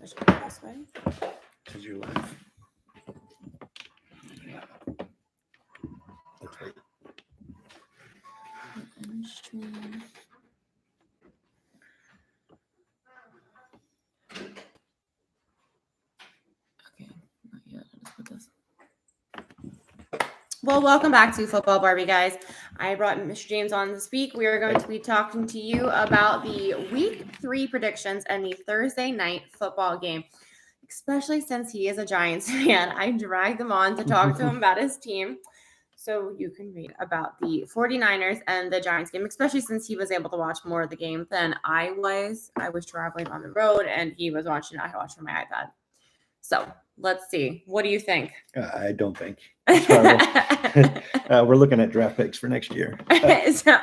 push it this way. Did you laugh? That's right. Stream. Okay, not yet. I'll just put this. Well, welcome back to Football Barbie, guys. I brought Mr. James on this week. We are going to be talking to you about the Week 3 predictions and the Thursday night football game. Especially since he is a Giants fan, I dragged him on to talk to him about his team. So you can read about the 49ers and the Giants game, especially since he was able to watch more of the game than I was. I was traveling on the road and he was watching. I watched on my iPad. So let's see. What do you think? I don't think. It's horrible. We're looking at draft picks for next year. So,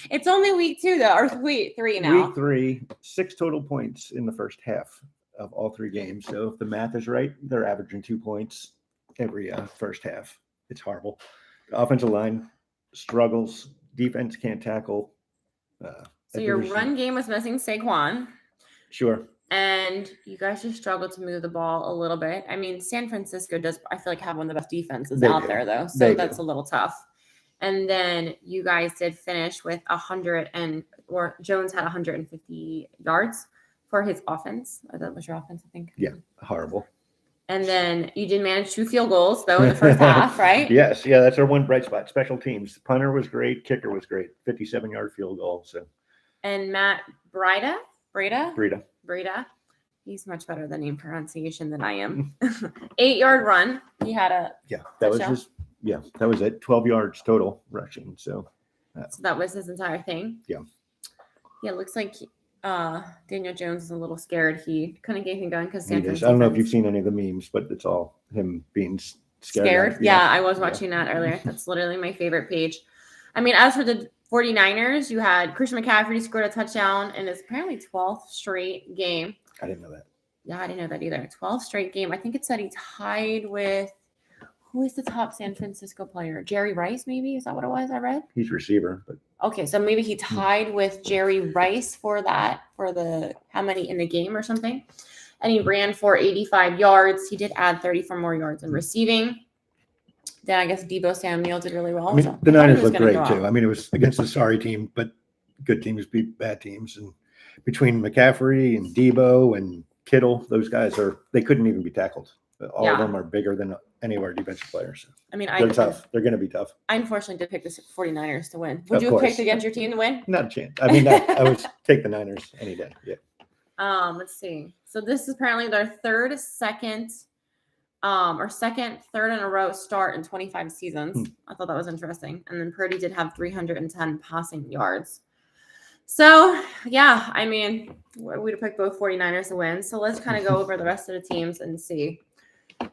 it's only week 2, though, or week 3 now. Week 3, 6 total points in the first half of all 3 games. So if the math is right, they're averaging 2 points every first half. It's horrible. The offensive line struggles. Defense can't tackle. So your run game was missing Saquon. Sure. And you guys just struggled to move the ball a little bit. I mean, San Francisco does, I feel like, have one of the best defenses out there, though. So that's a little tough. And then you guys did finish with 100 or Jones had 150 yards for his offense. That was your offense, I think. Yeah, horrible. And then you did manage 2 field goals, though, in the first half, right? Yes. Yeah, that's our one bright spot. Special teams. Punter was great. Kicker was great. 57-yard field goal. So. And Matt Breida. Breida. He's much better than name pronunciation than I am. 8-yard run. He had a that was it. 12 yards total rushing. So that was his entire thing. Yeah. Yeah, it looks like Daniel Jones is a little scared. He couldn't get anything done because I don't know if you've seen any of the memes, but it's all him being scared. Yeah, I was watching that earlier. That's literally my favorite page. I mean, as for the 49ers, you had Christian McCaffrey scored a touchdown in his apparently 12th straight game. I didn't know that. Yeah, I didn't know that either. 12th straight game. I think it said he tied with, who is the top San Francisco player? Jerry Rice, maybe? Is that what it was I read? He's receiver. But okay, so maybe he tied with Jerry Rice for the how many in the game or something. And he ran for 85 yards. He did add 34 more yards in receiving. Then I guess Deebo Samuel did really well. I mean, the Niners looked great too. I mean, it was against a sorry team, but good teams beat bad teams. And between McCaffrey and Deebo and Kittle, those guys they couldn't even be tackled. All of them are bigger than any of our defensive players. I mean, they're tough. They're going to be tough. I unfortunately did pick the 49ers to win. Would you have picked against your team to win? Not a chance. I mean, I would take the Niners any day. Yeah. Let's see. So this is apparently their third, third in a row start in 25 seasons. I thought that was interesting. And then Purdy did have 310 passing yards. So, yeah, I mean, we'd have picked both 49ers to win. So let's kind of go over the rest of the teams and see.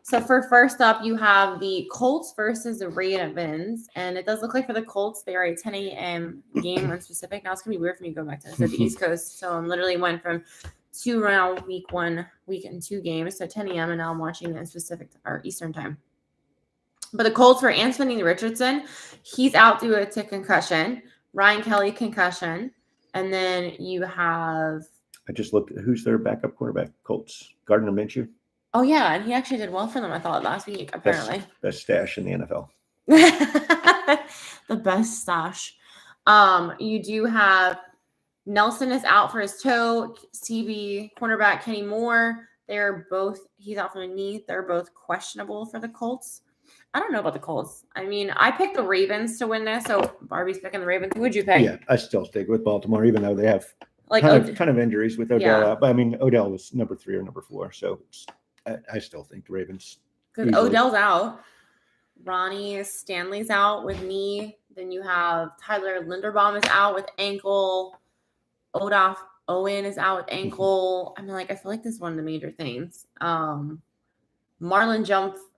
So for first up, you have the Colts versus the Ravens. And it does look like for the Colts, they are a 10 a.m. game on specific. Now it's going to be weird for me to go back to the East Coast. So I'm literally went from 2 round week and 2 games. So 10 a.m. and now I'm watching it in specific or Eastern time. But the Colts were Anthony Richardson. He's out due to concussion. Ryan Kelly concussion. And then you have. I just looked at who's their backup quarterback. Colts. Gardner Minshew. Oh, yeah. And he actually did well for them, I thought, last week, apparently. Best stash in the NFL. The best stash. You do have Nelson is out for his toe. CB cornerback Kenny Moore. He's out from a knee. They're both questionable for the Colts. I don't know about the Colts. I mean, I picked the Ravens to win this, so Barbie's picking the Ravens. Who would you pick? Yeah, I still stick with Baltimore, even though they have ton of injuries with Odell out. But I mean, Odell was number 3 or number 4, so I still think the Ravens. Because Odell's out. Ronnie Stanley's out with knee. Then you have Tyler Linderbaum is out with ankle. Olaf Owen is out with ankle. I mean, I feel like this is one of the major things. Marlon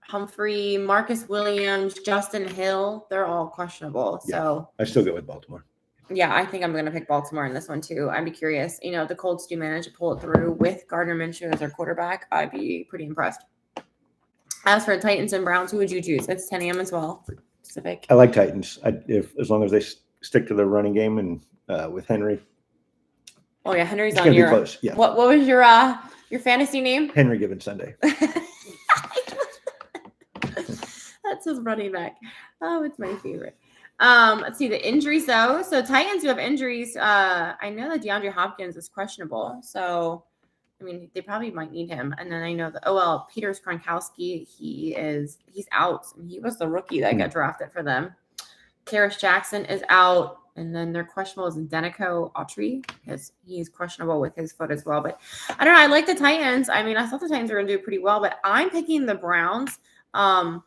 Humphrey, Marcus Williams, Justin Hill, they're all questionable. Yeah, so I still go with Baltimore. Yeah, I think I'm going to pick Baltimore in this one too. I'd be curious. The Colts do manage to pull it through with Gardner Minshew as their quarterback. I'd be pretty impressed. As for Titans and Browns, who would you choose? It's 10 a.m. as well. Pacific. I like Titans. As long as they stick to their running game and with Henry. Oh yeah, Henry's it's on your. Be close. Yeah. What was your Your fantasy name? Henry Given Sunday. That's his running back. Oh, it's my favorite. Let's see the injuries though. So Titans who have injuries. I know that DeAndre Hopkins is questionable. So I mean, they probably might need him. And then I know that Peter Gronkowski, he's out. And he was the rookie that got drafted for them. Karis Jackson is out. And then their questionable is Denico Autry. He's questionable with his foot as well. But I don't know. I like the Titans. I mean, I thought the Titans were going to do pretty well, but I'm picking the Browns. I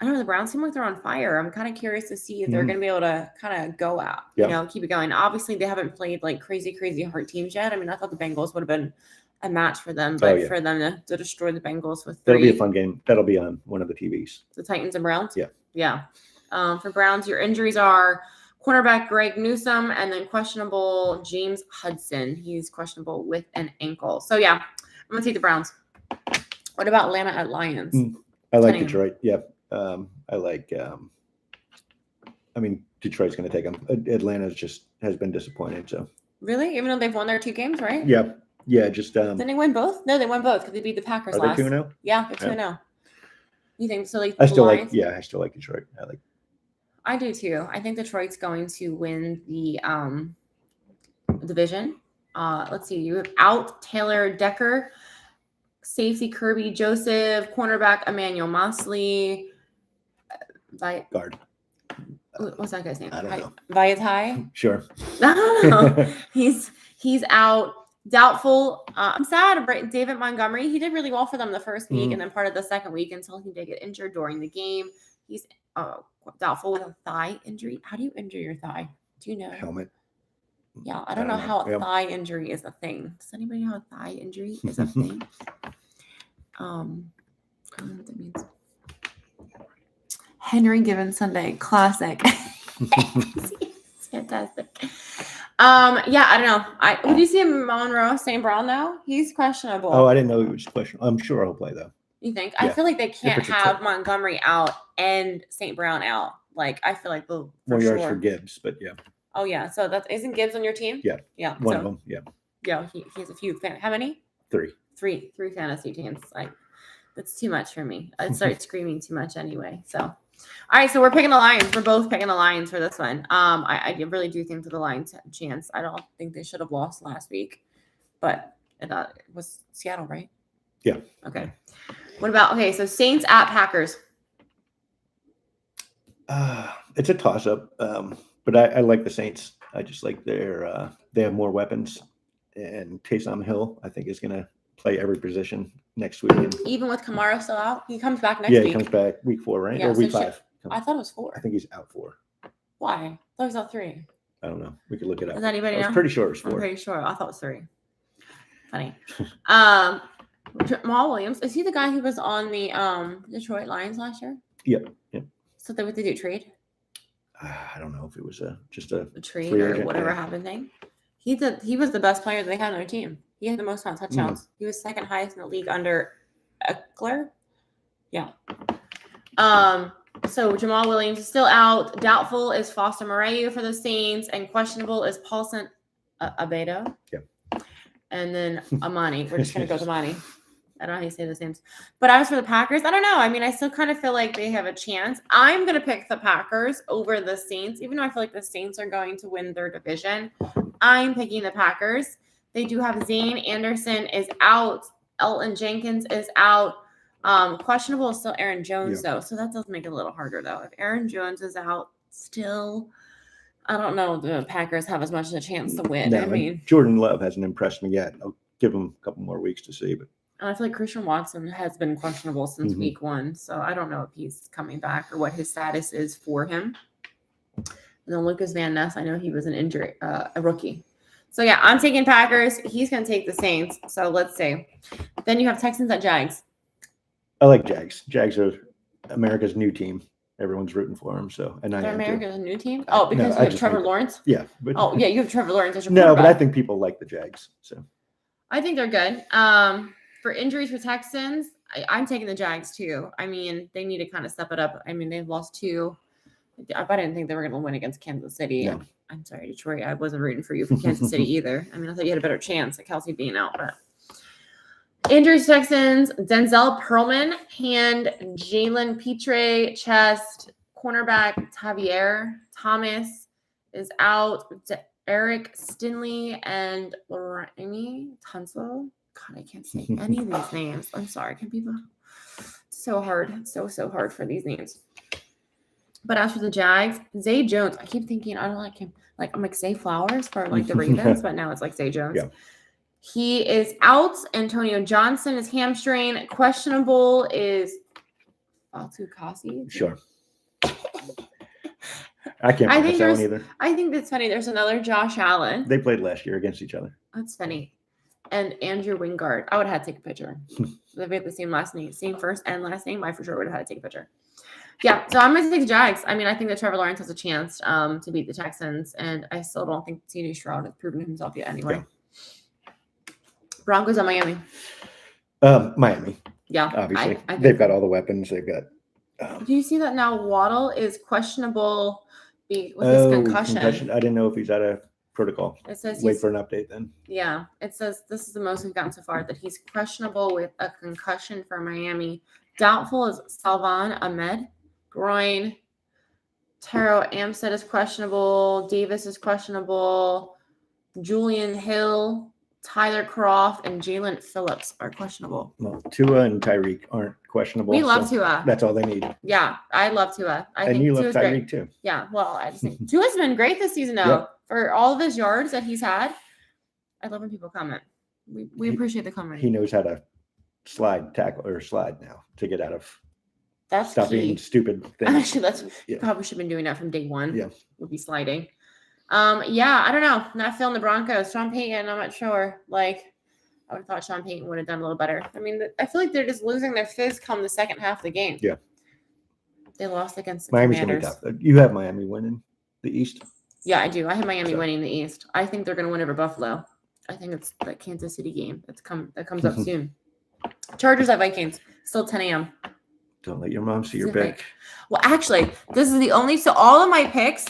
don't know. The Browns seem like they're on fire. I'm kind of curious to see if they're going to be able to kind of go out, keep it going. Obviously, they haven't played like crazy hard teams yet. I mean, I thought the Bengals would have been a match for them, but for them to destroy the Bengals with 3. That'll be a fun game. That'll be on one of the TVs. The Titans and Browns? Yeah. Yeah. For Browns, your injuries are cornerback Greg Newsome and then questionable James Hudson. He's questionable with an ankle. So, yeah, I'm going to take the Browns. What about Atlanta at Lions? I like Detroit. Yeah. I like I mean, Detroit's going to take them. Atlanta has been disappointing. So really, even though they've won their 2 games, right? Yeah. Just didn't they win both? No, they won both because they beat the Packers are last. They 2-0? Yeah, they're 2-0. You think so? Like I still like Detroit. I do too. I think Detroit's going to win the division. Let's see. You have out Taylor Decker, safety Kirby Joseph, cornerback Emmanuel Mosley, guard. What's that guy's name? I don't know. Vaitai? Sure. No. He's out. Doubtful. I'm sad. David Montgomery. He did really well for them the first week and then part of the second week until he did get injured during the game. He's doubtful with a thigh injury. How do you injure your thigh? Do you know? Helmet. Yeah, I don't know how a thigh injury is a thing. Does anybody know how a thigh injury is a thing? I don't know what that means. Henry Given Sunday, classic. It's fantastic. I don't know. Would you see Monroe St. Brown though? He's questionable. Oh, I didn't know he was questionable. I'm sure he'll play though. You think? Yeah. I feel like they can't have Montgomery out and St. Brown out. Like I feel like the more yards for Gibbs, but yeah. Oh yeah. So isn't Gibbs on your team? Yeah. Yeah. One of them. Yeah. Yeah. He has a few. How many? 3. 3 fantasy teams. Like that's too much for me. I'd start screaming too much anyway. So. All right, so we're picking the Lions. We're both picking the Lions for this one. I really do think that the Lions have a chance. I don't think they should have lost last week, but it was Seattle, right? Yeah. Okay. What about so Saints at Packers? It's a toss-up, but I like the Saints. I just like they have more weapons, and Taysom Hill I think is going to play every position next week. Even with Kamara still out, he comes back next week. Yeah, he comes back week 4, right? Yeah, or week 5. I thought it was 4. I think he's out 4. Why? I thought he was out 3. I don't know. We could look it up. Does anybody know? I was pretty sure it was 4. I'm pretty sure. I thought it was 3. Funny. Jamal Williams, is he the guy who was on the Detroit Lions last year? Yep. So what did they do? Trade? I don't know if it was just a trade or whatever happened thing. He was the best player they had on their team. He had the most amount of touchdowns. Mm-hmm. He was second highest in the league under Eckler. Yeah. So Jamal Williams is still out. Doubtful is Foster Moreau for the Saints, and questionable is Paulson Abedo. Yeah. And then Amani. We're just gonna go with Amani. I don't know how you say those names. But I was for the Packers. I don't know. I mean, I still kind of feel like they have a chance. I'm going to pick the Packers over the Saints, even though I feel like the Saints are going to win their division. I'm picking the Packers. They do have Zane Anderson is out. Elton Jenkins is out. Questionable is still Aaron Jones, though. So that does make it a little harder, though. If Aaron Jones is out still, I don't know. The Packers have as much of a chance to win. No, I mean, Jordan Love hasn't impressed me yet. I'll give him a couple more weeks to see, but. And I feel like Christian Watson has been questionable since week 1. So I don't know if he's coming back or what his status is for him. And then Lucas Van Ness, I know he was a rookie. So yeah, I'm taking Packers. He's going to take the Saints. So let's see. Then you have Texans at Jags. I like Jags. Jags are America's new team. Everyone's rooting for them. So, and They're America's new team. Oh, because you have Trevor Lawrence. Yeah. But, you have Trevor Lawrence as your quarterback. No, but I think people like the Jags. So I think they're good. For injuries for Texans, I'm taking the Jags too. I mean, they need to kind of step it up. I mean, they've lost 2. I didn't think they were going to win against Kansas City. No. I'm sorry, Detroit. I wasn't rooting for you for Kansas City either. I mean, I thought you had a better chance at Kelsey being out. But Injuries Texans, Denzel Perlman, hand, Jalen Petre, chest, cornerback, Javier Thomas is out. Eric Stinley and Amy Tunsil. God, I can't say any of these names. I'm sorry. Can people? So hard. It's so hard for these names. But as for the Jags, Zay Jones, I keep thinking I don't like him. Like I'm like Zay Flowers for like the Ravens, but now it's like Zay Jones. Yeah. He is out. Antonio Johnson is hamstring. Questionable is Fatu Kasi. Sure. I can't pronounce that one either. I think that's funny. There's another Josh Allen. They played last year against each other. That's funny. And Andrew Wingard. I would have had to take a picture. They have the same last name, same first and last name. I for sure would have had to take a picture. Yeah, so I'm going to take the Jags. I mean, I think that Trevor Lawrence has a chance to beat the Texans, and I still don't think C.J. Stroud has proven himself yet anyway. Yeah. Broncos at Miami. Miami. Yeah. Obviously. They've got all the weapons. They've got. Do you see that now? Waddle is questionable with his concussion. I didn't know if he's out of protocol. It says wait for an update then. Yeah. It says this is the most we've gotten so far, that he's questionable with a concussion for Miami. Doubtful is Salvan Ahmed. Groin. Taro Amstead is questionable. Davis is questionable. Julian Hill, Tyler Croft, and Jalen Phillips are questionable. Well, Tua and Tyreek aren't questionable. We love Tua. That's all they need. Yeah, I love Tua. I and think you love Tua's Tyreek great. too. Yeah, well, I just think Tua's been great this season, though. Yep. For all of his yards that he's had. I love when people comment. We appreciate the comment. He knows how to slide now to get out of. That's stop key. being stupid things. Actually, you probably should have been doing that from day one. Yeah, would be sliding. Yeah, I don't know. Not feeling the Broncos. Sean Payton, I'm not sure. Like, I would have thought Sean Payton would have done a little better. I mean, I feel like they're just losing their fizz come the second half of the game. Yeah. They lost against the Miami's Commanders. gonna be tough. You have Miami winning the East? Yeah, I do. I have Miami winning the East. I think they're going to win over Buffalo. I think it's the Kansas City game that comes up soon. Chargers at Vikings. Still 10 a.m. Don't let your mom see your pick. Well, actually, this is the only. So all of my picks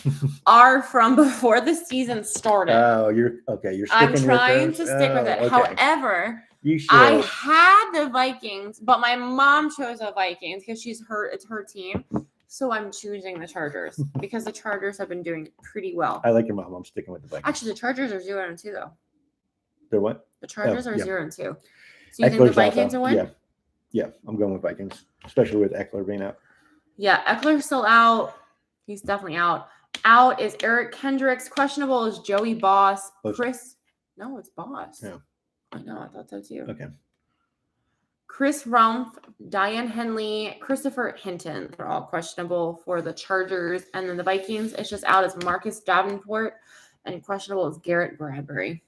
are from before the season started. Oh, you're okay. You're sticking with I'm trying to stick with it. Okay. However, I had the Vikings, but my mom chose the Vikings because it's her team. So I'm choosing the Chargers because the Chargers have been doing pretty well. I like your mom. I'm sticking with the Vikings. Actually, the Chargers are 0-2 though. They're what? The Chargers are 0-2. So you think the Vikings will win? Yeah, I'm going with Vikings, especially with Eckler being out. Yeah, Eckler's still out. He's definitely out. Out is Eric Kendricks. Questionable is Joey Boss. No, it's Boss. Yeah. I know. I thought so too. Okay. Chris Rumpf, Diane Henley, Christopher Hinton. They're all questionable for the Chargers. And then the Vikings, it's just out as Marcus Davenport. And questionable is Garrett Bradbury.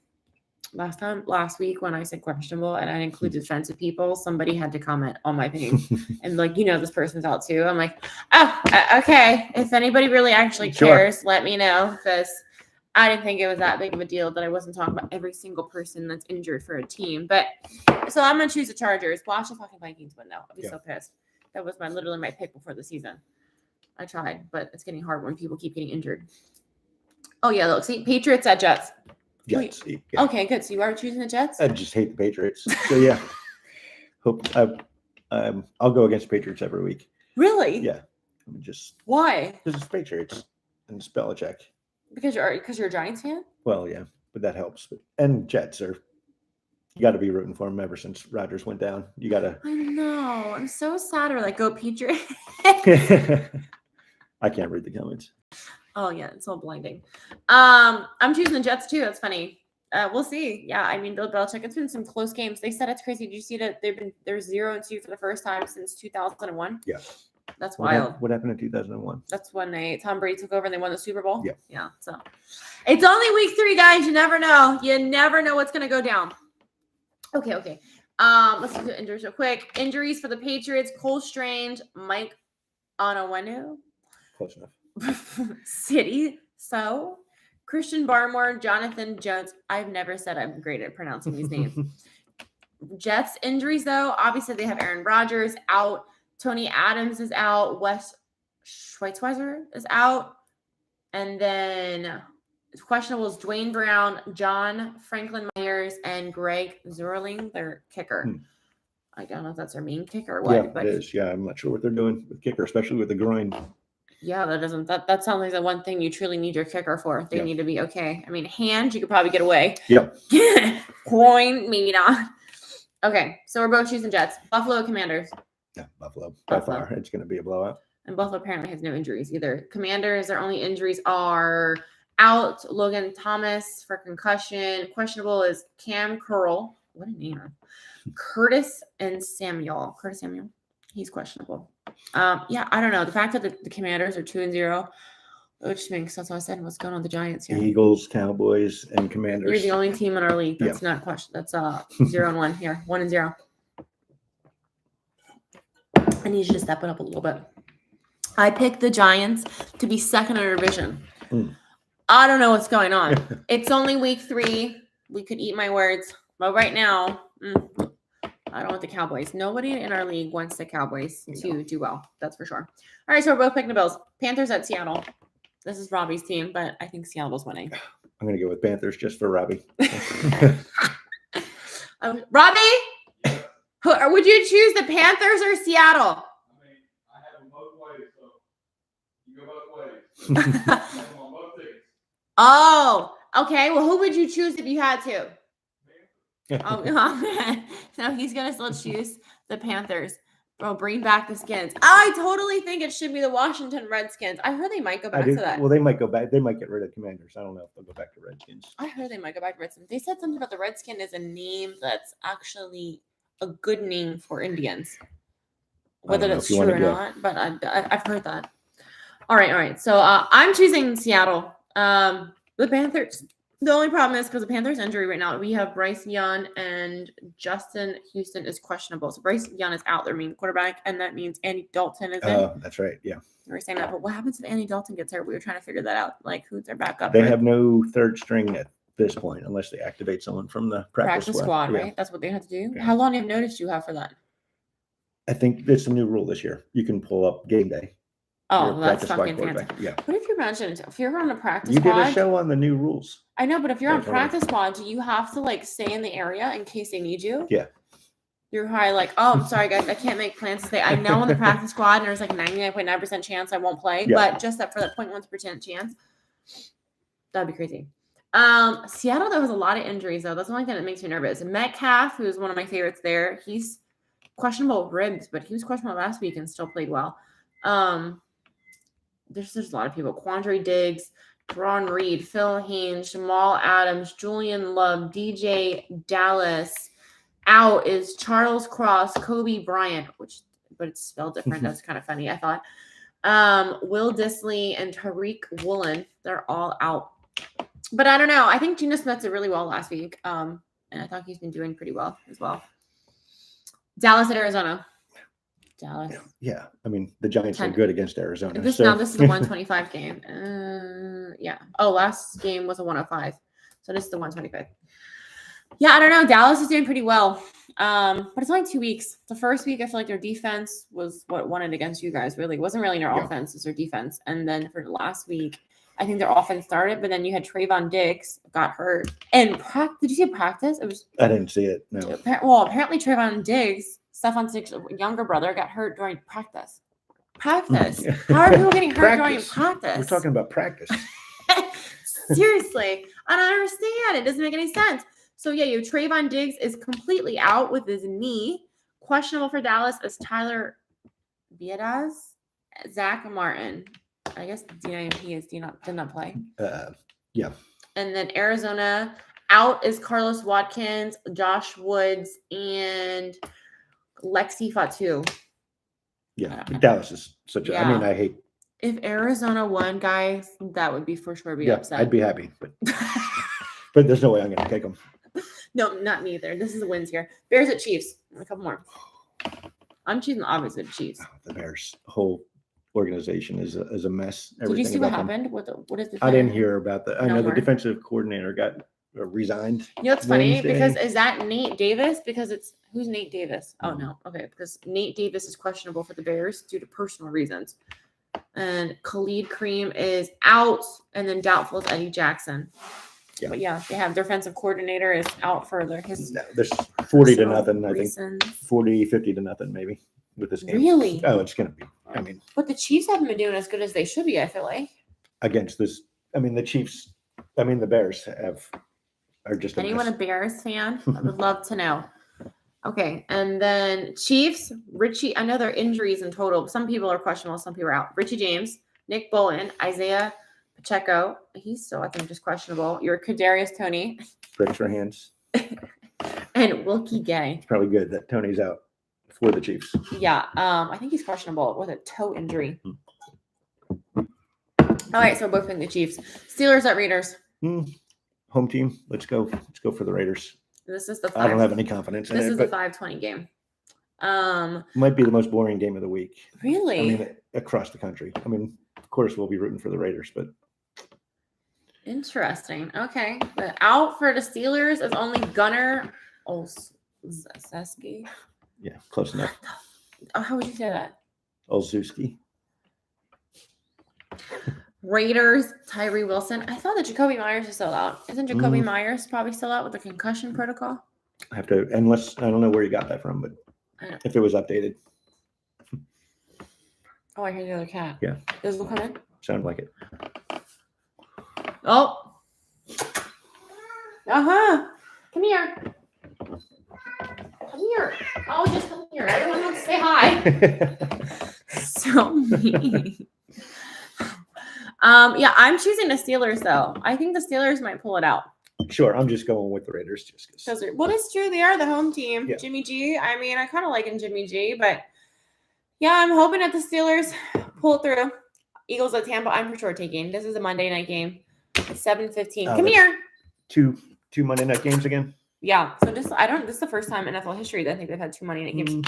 Last week when I said questionable and I included defensive people, somebody had to comment on my page and like, this person's out too. I'm like, oh, okay. If anybody really actually cares, let me know, because I didn't think it was that big of a deal that I wasn't talking about every single person that's injured for a team. But so I'm gonna choose the Chargers. Watch the fucking Vikings win though. I'll be so pissed. That was literally my pick before the season. I tried, but it's getting hard when people keep getting injured. Oh yeah, look, see, Patriots at Jets. Jets. Yeah. Okay, good. So you are choosing the Jets? I just hate the Patriots. So yeah, I'll go against Patriots every week. Really? Yeah. Just why? Because it's Patriots and it's Belichick. Because you're a Giants fan? Well, yeah, but that helps. And Jets you got to be rooting for them ever since Rodgers went down. You got to. I know. I'm so sad. Or like, go Patriots. I can't read the comments. Oh yeah, it's all blinding. I'm choosing the Jets too. That's funny. We'll see. Yeah, I mean, Bill Belichick. It's been some close games. They said it's crazy. Did you see that they're 0-2 for the first time since 2001? Yeah, that's wild. What happened in 2001? That's when Tom Brady took over and they won the Super Bowl. Yeah, yeah. So it's only week 3, guys. You never know. You never know what's gonna go down. Okay. Let's do injuries real quick. Injuries for the Patriots: Cole Strange, Mike Onwenu. Close enough. City. So Christian Barmore, Jonathan Jones. I've never said I'm great at pronouncing these names. Jets injuries, though. Obviously, they have Aaron Rodgers out. Tony Adams is out. Wes Schweitzer is out. And then questionable is Dwayne Brown, John Franklin Myers, and Greg Zerling, their kicker. I don't know if that's their main kicker or what. Yeah, but it is. Yeah, I'm not sure what they're doing with kicker, especially with the groin. yeah, that sounds like the one thing you truly need your kicker for. They Yeah. need to be okay. I mean, hand, you could probably get away. Yep. Groin, maybe not. Okay, so we're both choosing Jets. Buffalo Commanders. Yeah, Buffalo. By Buffalo. far, it's going to be a blowout. And Buffalo apparently has no injuries either. Commanders, their only injuries are out. Logan Thomas for concussion. Questionable is Cam Curl. What a name. Curtis Samuel. He's questionable. Yeah, I don't know. The fact that the Commanders are 2-0, which makes sense. I said, what's going on with the Giants here? Eagles, Cowboys, and Commanders. You're the only team in our league that's not question. That's 0-1 here. 1-0. I need you to step it up a little bit. I picked the Giants to be second in our division. I don't know what's going on. It's only week 3. We could eat my words, but right now, I don't want the Cowboys. Nobody in our league wants the Cowboys to do well. That's for sure. All right, so we're both picking the Bills. Panthers at Seattle. This is Robbie's team, but I think Seattle's winning. I'm going to go with Panthers just for Robbie. Robbie, would you choose the Panthers or Seattle? I mean, I have them both ways, so you go both ways. I have them on both tickets. Oh, okay. Well, who would you choose if you had to? Oh, no, he's going to still choose the Panthers. Bro, bring back the Skins. I totally think it should be the Washington Redskins. I heard they might go back to that. Well, they might go back. They might get rid of Commanders. I don't know if they'll go back to Redskins. I heard they might go back to Redskins. They said something about the Redskin is a name that's actually a good name for Indians. Whether that's true or not, but I've heard that. All right. So I'm choosing Seattle. The Panthers. The only problem is because of Panthers injury right now, we have Bryce Young and Justin Houston is questionable. So Bryce Young is out, their main quarterback, and that means Andy Dalton is in. Oh, that's right. Yeah. We were saying that, but what happens if Andy Dalton gets hurt? We were trying to figure that out. Like, who's their backup? They have no third string at this point unless they activate someone from the practice squad. Right? That's what they have to do. Yeah. How long of notice do you have for that? I think it's a new rule this year. You can pull up game day. Oh, that's fucking fantastic. Yeah. What if if you're on a practice squad? You did a show on the new rules. I know, but if you're on practice squad, do you have to like stay in the area in case they need you? Yeah. You're probably like, oh, I'm sorry, guys, I can't make plans today. I know on the practice squad, and there's like 99.9% chance I won't play, but just that for that 0.1% chance, that'd be crazy. Seattle, there was a lot of injuries though. That's the only thing that makes me nervous. Metcalf, who's one of my favorites there, he's questionable ribs, but he was questionable last week and still played well. There's a lot of people. Quandre Diggs, Ron Reed, Phil Haynes, Jamal Adams, Julian Love, DJ Dallas. Out is Charles Cross, Kobe Bryant, but it's spelled different. That's kind of funny, I thought. Will Disley and Tariq Woolen, they're all out. But I don't know. I think Geno Smith did really well last week. And I thought he's been doing pretty well as well. Dallas at Arizona. Dallas. Yeah. I mean, the Giants are good against Arizona. This is the 125 game. Yeah. Oh, last game was a 105. So this is the 125. Yeah, I don't know. Dallas is doing pretty well. But it's only 2 weeks. The first week, I feel like their defense was what won it against you guys, really. It wasn't really their offense, it's their defense. And then for the last week, I think their offense started, but then you had Trayvon Diggs got hurt. And did you see practice? I didn't see it, no. Well, apparently Trayvon Diggs, Stephon Diggs' younger brother, got hurt during practice. How are people getting hurt during practice? We're talking about practice. Seriously. I don't understand. It doesn't make any sense. So, yeah, Trayvon Diggs is completely out with his knee. Questionable for Dallas is Tyler Biadasz, Zach Martin. I guess DNP did not play. Yeah. And then Arizona, out is Carlos Watkins, Josh Woods, and Lexi Fatu. Yeah, Dallas is such a. I mean, I hate. If Arizona won, guys, that would be for sure upset. I'd be happy, but but there's no way I'm going to take them. No, not me either. This is the wins here. Bears at Chiefs. A couple more. I'm choosing obviously the Chiefs. The Bears' whole organization is a mess. Did you see what happened? What is the? I didn't hear about that. I know the defensive coordinator got resigned. You know, it's funny because is that Nate Davis? Because who's Nate Davis? Oh no, okay, because Nate Davis is questionable for the Bears due to personal reasons, and Khalid Kareem is out, and then doubtful is Eddie Jackson. Yeah. But yeah, they have their defensive coordinator is out further. 40 to personal nothing, I think. reasons. 40, 50 to nothing, maybe, with this game. Really? Oh, it's going to be. I mean, But the Chiefs haven't been doing as good as they should be, I feel like. against this, I mean, the Chiefs, I mean, the Bears are just a Anyone mess. a Bears fan? I would love to know. Okay, and then Chiefs, Richie, I know there are injuries in total. Some people are questionable, some people are out. Richie James, Nick Bolton, Isaiah Pacheco. He's still, I think, just questionable. Your Kadarius Toney. Breaks for hands. And Wilkie Gay. It's probably good that Tony's out for the Chiefs. Yeah, I think he's questionable with a toe injury. All right, so both picking the Chiefs. Steelers at Raiders. Home team. Let's go. Let's go for the Raiders. This is the I don't have any confidence in This it, is the but 5:20 game. might be the most boring game of the week. Really? I mean, across the country. I mean, of course, we'll be rooting for the Raiders, but Interesting. Okay, but out for the Steelers is only Gunnar Olszewski. yeah, close enough. Oh, how would you say that? Olszewski. Raiders, Tyree Wilson. I thought that Jacoby Myers is still out. Isn't Jacoby Myers probably still out with the concussion protocol? I have to, unless I don't know where you got that from, but if it was updated, Oh, I hear the other cat. Yeah. Does it come in? sounded like it. Oh. Come here. Come here. Oh, just come here. Everyone wants to say hi. So mean. Yeah, I'm choosing the Steelers though. I think the Steelers might pull it out. Sure, I'm just going with the Raiders just because. Because what is true, they are the home team. Yeah. Jimmy G. I mean, I kind of like Jimmy G, but yeah, I'm hoping that the Steelers pull it through. Eagles at Tampa. I'm for sure taking. This is a Monday night game. 7:15. Come that's- here. Two Monday night games again. Yeah. So this is the first time in NFL history that I think they've had 2 Monday night games.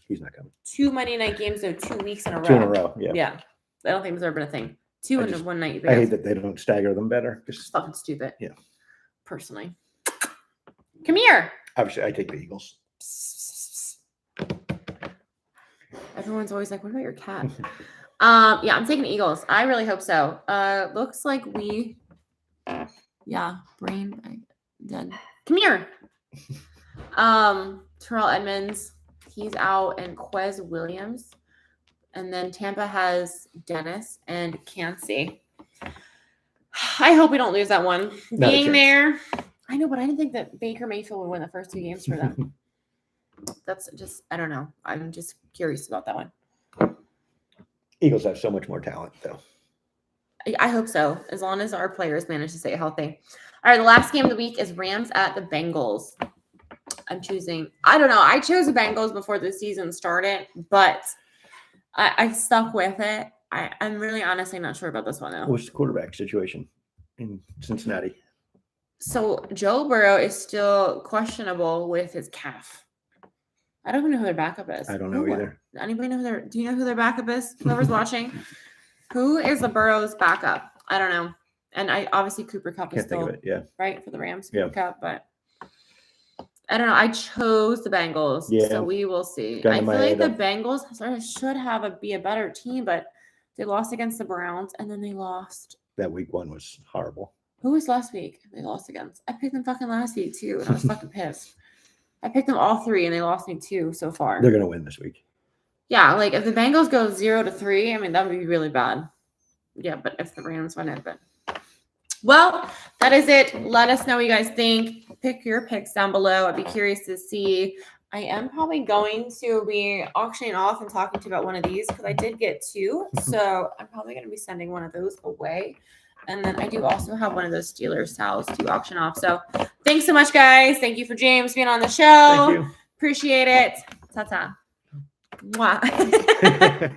He's not coming. 2 Monday night games, though, 2 weeks in a row. 2 in a row. Yeah. Yeah. I don't think there's ever been a thing. 2 I in just- one night. I hate that they don't stagger them better. It's Just fucking stupid. Yeah. Personally. Come here. obviously, I take the Eagles. Everyone's always like, what about your cat? Yeah, I'm taking the Eagles. I really hope so. Looks like brain dead. Come here. Terrell Edmonds, he's out, and Quez Williams. And then Tampa has Dennis and Cansey. I hope we don't lose that one. Not a Being chance. there, I know, but I didn't think that Baker Mayfield would win the first 2 games for them. That's just, I don't know. I'm just curious about that one. Eagles have so much more talent, though. I hope so, as long as our players manage to stay healthy. All right, the last game of the week is Rams at the Bengals. I don't know. I chose the Bengals before the season started, but I stuck with it. I'm really honestly not sure about this one, though. What's the quarterback situation in Cincinnati? So Joe Burrow is still questionable with his calf. I don't even know who their backup is. I don't know either. Anybody know do you know who their backup is? Whoever's watching. Who is the Burrow's backup? I don't know. And obviously Cooper Kupp is Can't think still of it. Yeah. right for the Rams. Yeah. Cooper Kupp, but I don't know. I chose the Bengals, Yeah. so we will see. Gun I in feel my like head the up. Bengals should be a better team, but they lost against the Browns, and then they lost. That week 1 was horrible. Who was last week? They lost against. I picked them fucking last week too, and I was fucking pissed. I picked them all 3, and they lost me 2 so far. They're going to win this week. Yeah, like if the Bengals go 0-3, I mean that would be really bad. Yeah, but if the Rams win it, but well, that is it. Let us know what you guys think. Pick your picks down below. I'd be curious to see. I am probably going to be auctioning off and talking to you about one of these because I did get 2. So I'm probably going to be sending one of those away. And then I do also have one of those Steelers towels to auction off. So thanks so much, guys. Thank you for James being on the show. Thank you. Appreciate it. Ta-ta. Mwah.